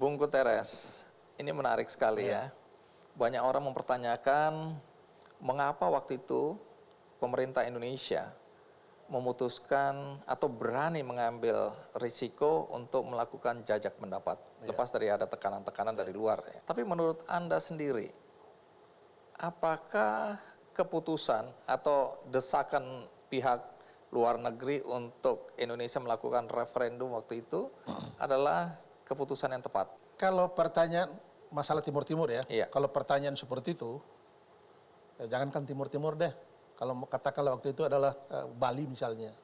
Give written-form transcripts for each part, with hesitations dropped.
Bung Guterres, ini menarik sekali ya. Banyak orang mempertanyakan mengapa waktu itu pemerintah Indonesia memutuskan atau berani mengambil risiko untuk melakukan jajak pendapat. Lepas dari ada tekanan-tekanan dari luar. Ya. Tapi menurut Anda sendiri, apakah keputusan atau desakan pihak luar negeri untuk Indonesia melakukan referendum waktu itu adalah keputusan yang tepat? Kalau pertanyaan masalah Timur Timur ya, kalau pertanyaan seperti itu, jangankan Timur Timur deh. Kalau katakanlah waktu itu adalah Bali misalnya,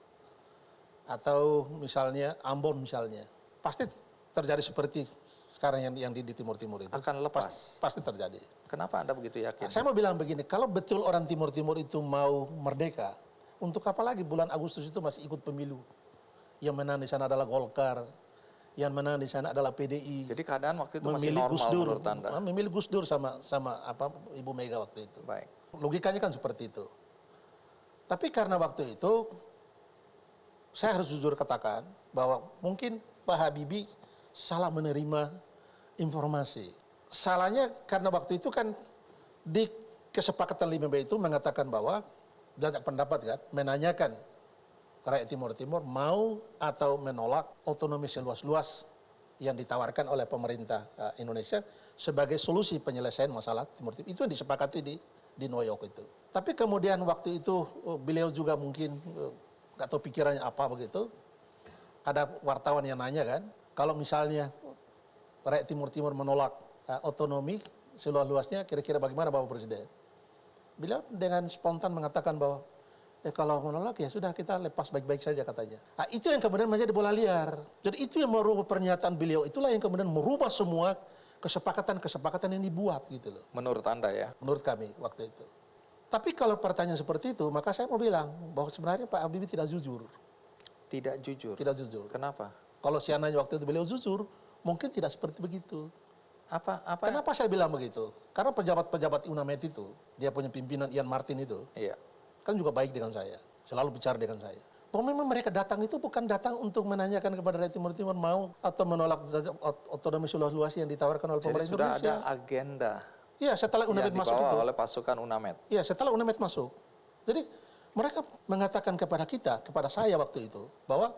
atau misalnya Ambon misalnya, pasti terjadi seperti sekarang yang di Timur Timur itu. Akan lepas? Pasti terjadi. Kenapa Anda begitu yakin? Saya mau bilang begini, kalau betul orang Timur Timur itu mau merdeka, untuk apa lagi bulan Agustus itu masih ikut pemilu? Yang menang di sana adalah Golkar, yang menang di sana adalah PDI. Jadi keadaan waktu itu masih normal menurut Anda? Memilih Gus Dur sama Ibu Mega waktu itu. Baik. Logikanya kan seperti itu. Tapi karena waktu itu, saya harus jujur katakan bahwa mungkin Pak Habibie salah menerima informasi. Salahnya karena waktu itu kan di kesepakatan 5B itu mengatakan bahwa jajak pendapat kan, menanyakan rakyat Timur Timur mau atau menolak otonomi seluas-luas yang ditawarkan oleh pemerintah Indonesia sebagai solusi penyelesaian masalah Timur Timur. Itu yang disepakati di New York itu. Tapi kemudian waktu itu beliau juga mungkin nggak tahu pikirannya apa begitu. Ada wartawan yang nanya kan, kalau misalnya rakyat Timur Timur menolak otonomi seluas-luasnya, kira-kira bagaimana Bapak Presiden? Beliau dengan spontan mengatakan bahwa kalau menolak ya sudah kita lepas baik-baik saja katanya. Nah, itu yang kemudian menjadi bola liar. Jadi itu yang merubah pernyataan beliau, itulah yang kemudian merubah semua kesepakatan yang dibuat gitu loh. Menurut Anda ya? Menurut kami waktu itu. Tapi kalau pertanyaan seperti itu, maka saya mau bilang bahwa sebenarnya Pak Habibie tidak jujur. Tidak jujur? Tidak jujur. Kenapa? Kalau seandainya waktu itu beliau jujur, mungkin tidak seperti begitu. Kenapa saya bilang begitu? Karena pejabat-pejabat UNAMED itu, dia punya pimpinan Ian Martin itu, kan juga baik dengan saya. Selalu bicara dengan saya. Bahwa memang mereka datang itu bukan datang untuk menanyakan kepada rakyat Timur Timur mau atau menolak otonomi seluas-luas yang ditawarkan oleh pemerintah Indonesia. Jadi sudah ada agenda ya, setelah UNAMED masuk itu. oleh pasukan UNAMED. Ya, setelah UNAMED masuk. Jadi mereka mengatakan kepada kita, kepada saya waktu itu, bahwa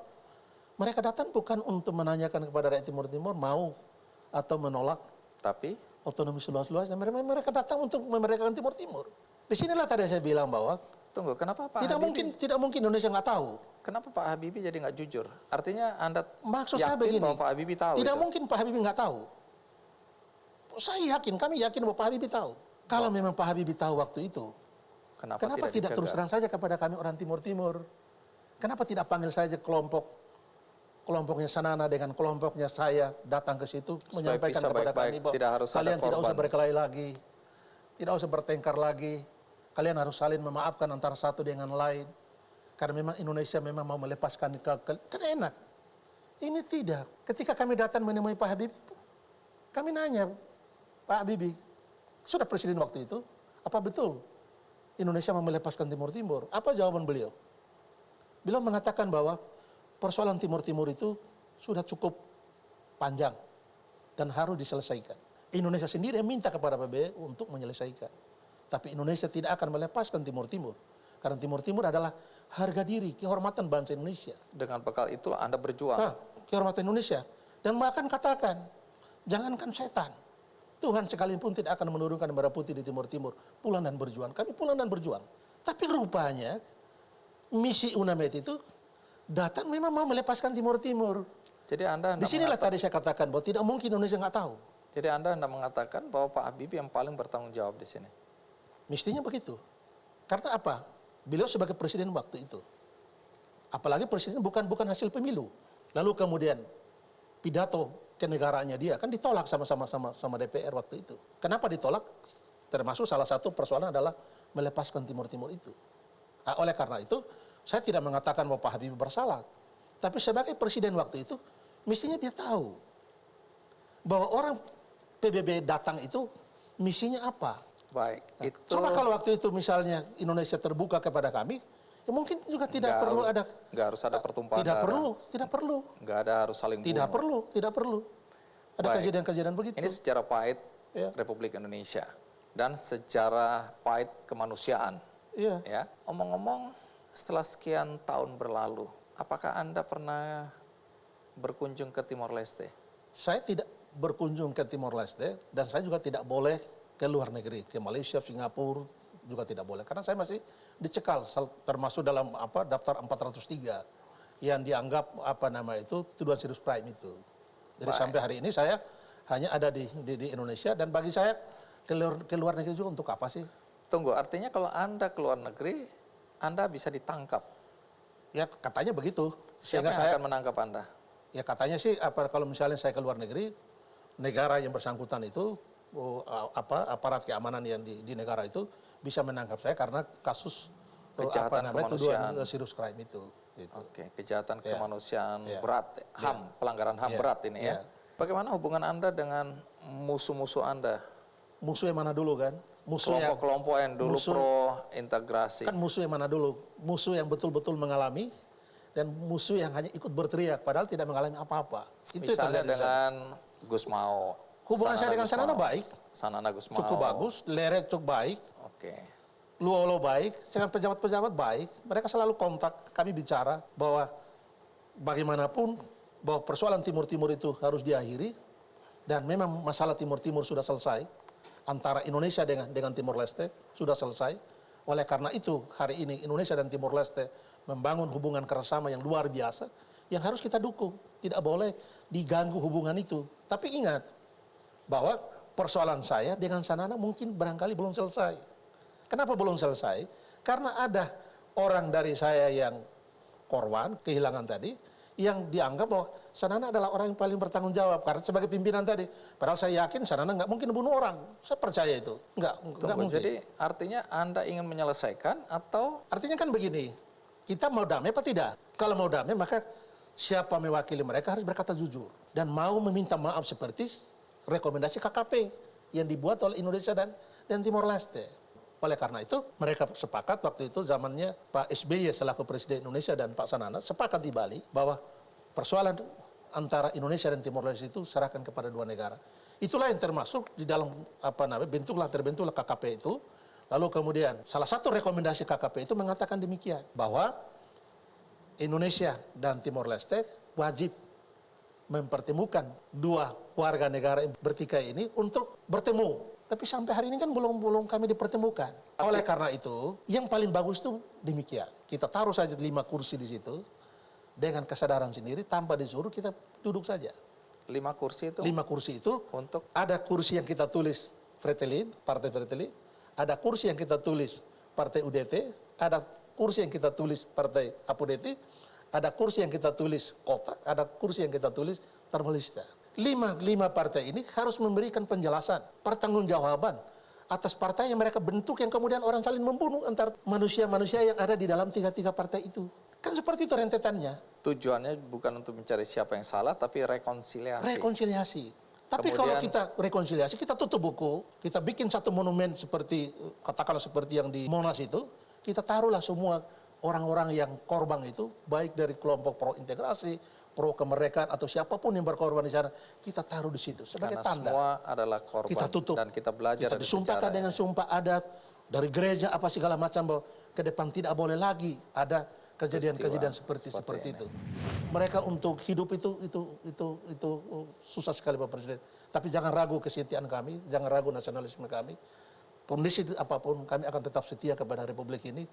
mereka datang bukan untuk menanyakan kepada rakyat Timur Timur mau atau menolak tapi otonomi seluas-luasnya. Mereka datang untuk memerdekakan Timur Timur. Disinilah tadi saya bilang bahwa tunggu, kenapa Pak tidak mungkin Indonesia nggak tahu. Kenapa Pak Habibie jadi nggak jujur? Artinya Anda maksud yakin saya begini, bahwa Pak Habibie tahu tidak itu? mungkin Pak Habibie nggak tahu. Saya yakin, kami yakin bahwa Pak Habibie tahu. Kalau memang Pak Habibie tahu waktu itu, kenapa tidak terus terang saja kepada kami orang Timur Timur? Kenapa tidak panggil saja kelompoknya Sanana dengan kelompoknya saya datang ke situ menyampaikan kepada kami bahwa kalian tidak usah berkelahi lagi, tidak usah bertengkar lagi, kalian harus saling memaafkan antara satu dengan lain. Karena memang Indonesia memang mau melepaskan kan enak. Ini tidak. Ketika kami datang menemui Pak Habibie, kami nanya, Pak Habibie, sudah presiden waktu itu, apa betul Indonesia mau melepaskan Timur Timur? Apa jawaban beliau? Beliau mengatakan bahwa persoalan Timur Timur itu sudah cukup panjang dan harus diselesaikan. Indonesia sendiri minta kepada PBB untuk menyelesaikan. Tapi Indonesia tidak akan melepaskan Timur Timur. Karena Timur Timur adalah harga diri, kehormatan bangsa Indonesia. Dengan bekal itulah Anda berjuang. Kehormatan Indonesia. Dan bahkan katakan, jangankan setan, Tuhan sekalipun tidak akan menurunkan merah putih di Timur Timur. Pulang dan berjuang. Kami pulang dan berjuang. Tapi rupanya, misi UNAMED itu datang memang mau melepaskan Timur Timur. Jadi Anda disinilah tadi saya katakan bahwa tidak mungkin Indonesia nggak tahu. Jadi Anda mengatakan bahwa Pak Habibie yang paling bertanggung jawab di sini. Mestinya begitu. Karena apa? Beliau sebagai presiden waktu itu. Apalagi presiden bukan hasil pemilu. Lalu kemudian pidato kenegaraannya dia kan ditolak sama DPR waktu itu. Kenapa ditolak? Termasuk salah satu persoalan adalah melepaskan Timur Timur itu. Oleh karena itu, saya tidak mengatakan bahwa Pak Habibie bersalah. Tapi sebagai presiden waktu itu, mestinya dia tahu bahwa orang PBB datang itu misinya apa. Baik, itu... Coba kalau waktu itu misalnya Indonesia terbuka kepada kami, ya mungkin juga tidak perlu ada... Nggak harus ada pertumpahan darah. Tidak perlu. Nggak ada harus saling bunuh. Tidak perlu. Ada Baik. kejadian-kejadian begitu. Ini sejarah pahit Ya. Republik Indonesia dan sejarah pahit kemanusiaan. Iya. Ya, omong-omong, setelah sekian tahun berlalu, apakah Anda pernah berkunjung ke Timor Leste? Saya tidak berkunjung ke Timor Leste dan saya juga tidak boleh ke luar negeri, ke Malaysia, Singapura juga tidak boleh karena saya masih dicekal termasuk dalam daftar 403 yang dianggap tuduhan serius crime itu. Jadi sampai hari ini saya hanya ada di Indonesia dan bagi saya ke luar negeri juga untuk apa sih? Tunggu, artinya kalau Anda ke luar negeri, Anda bisa ditangkap. Ya katanya begitu. Siapa yang akan menangkap Anda? Ya katanya sih kalau misalnya saya ke luar negeri, negara yang bersangkutan itu aparat keamanan yang di negara itu bisa menangkap saya karena kasus Kejahatan kemanusiaan. tuduhan serius crime itu. Gitu. Oke, kejahatan Ya. kemanusiaan Ya. berat, HAM, pelanggaran HAM Ya. berat ini ya. Ya. Bagaimana hubungan Anda dengan musuh-musuh Anda? Musuh yang mana dulu kan? Musuh yang Kelompok-kelompok yang dulu pro integrasi. kan musuh yang mana dulu? Musuh yang betul-betul mengalami dan musuh yang hanya ikut berteriak padahal tidak mengalami apa-apa. Itu yang Misalnya terjadi di sana. dengan Gus Mau. Hubungan saya dengan Sanana baik, Sanana Gus Mau. cukup bagus, Leret cukup baik, Oke. Luolo baik, dengan pejabat-pejabat baik. Mereka selalu kontak, kami bicara bahwa bagaimanapun bahwa persoalan Timur-Timur itu harus diakhiri dan memang masalah Timur-Timur sudah selesai antara Indonesia dengan Timor Leste sudah selesai. Oleh karena itu hari ini Indonesia dan Timor Leste membangun hubungan kerjasama yang luar biasa yang harus kita dukung. Tidak boleh diganggu hubungan itu. Tapi ingat bahwa persoalan saya dengan Sanana mungkin barangkali belum selesai. Kenapa belum selesai? Karena ada orang dari saya yang korban, kehilangan tadi, yang dianggap bahwa Sanana adalah orang yang paling bertanggung jawab. Karena sebagai pimpinan tadi. Padahal saya yakin Sanana nggak mungkin bunuh orang. Saya percaya itu. Nggak mungkin. Jadi artinya Anda ingin menyelesaikan atau? Artinya kan begini, kita mau damai apa tidak? Kalau mau damai maka siapa mewakili mereka harus berkata jujur. Dan mau meminta maaf seperti rekomendasi KKP yang dibuat oleh Indonesia dan Timor Leste. Oleh karena itu mereka sepakat waktu itu zamannya Pak SBY selaku Presiden Indonesia dan Pak Sanana sepakat di Bali bahwa persoalan antara Indonesia dan Timor Leste itu serahkan kepada dua negara. Itulah yang termasuk di dalam terbentuklah KKP itu. Lalu kemudian salah satu rekomendasi KKP itu mengatakan demikian bahwa Indonesia dan Timor Leste wajib mempertemukan dua warga negara yang bertikai ini untuk bertemu. Tapi sampai hari ini kan belum kami dipertemukan. Oleh karena itu, yang paling bagus itu demikian. Kita taruh saja 5 kursi di situ dengan kesadaran sendiri tanpa disuruh kita duduk saja. 5 kursi itu? 5 kursi itu Untuk? ada kursi yang kita tulis Fretilin, Partai Fretilin, ada kursi yang kita tulis Partai UDT, ada kursi yang kita tulis Partai Apodeti, ada kursi yang kita tulis Kotak, ada kursi yang kita tulis Termalista. Lima partai ini harus memberikan penjelasan, pertanggungjawaban atas partai yang mereka bentuk yang kemudian orang saling membunuh antar manusia-manusia yang ada di dalam tiga partai itu. Kan seperti itu rentetannya. Tujuannya bukan untuk mencari siapa yang salah, tapi rekonsiliasi. Rekonsiliasi. Tapi kalau kita rekonsiliasi, kita tutup buku, kita bikin satu monumen seperti, katakanlah seperti yang di Monas itu, kita taruhlah semua orang-orang yang korban itu, baik dari kelompok pro integrasi, pro kemerdekaan atau siapapun yang berkorban di sana, kita taruh di situ sebagai Karena tanda. semua adalah korban Kita tutup. dan kita belajar Kita dari disumpahkan sejarah. dengan sumpah adat dari gereja apa segala macam bahwa ke depan tidak boleh lagi ada kejadian-kejadian seperti itu. Mereka untuk hidup itu susah sekali Pak Presiden. Tapi jangan ragu kesetiaan kami, jangan ragu nasionalisme kami. Kondisi apapun kami akan tetap setia kepada Republik ini.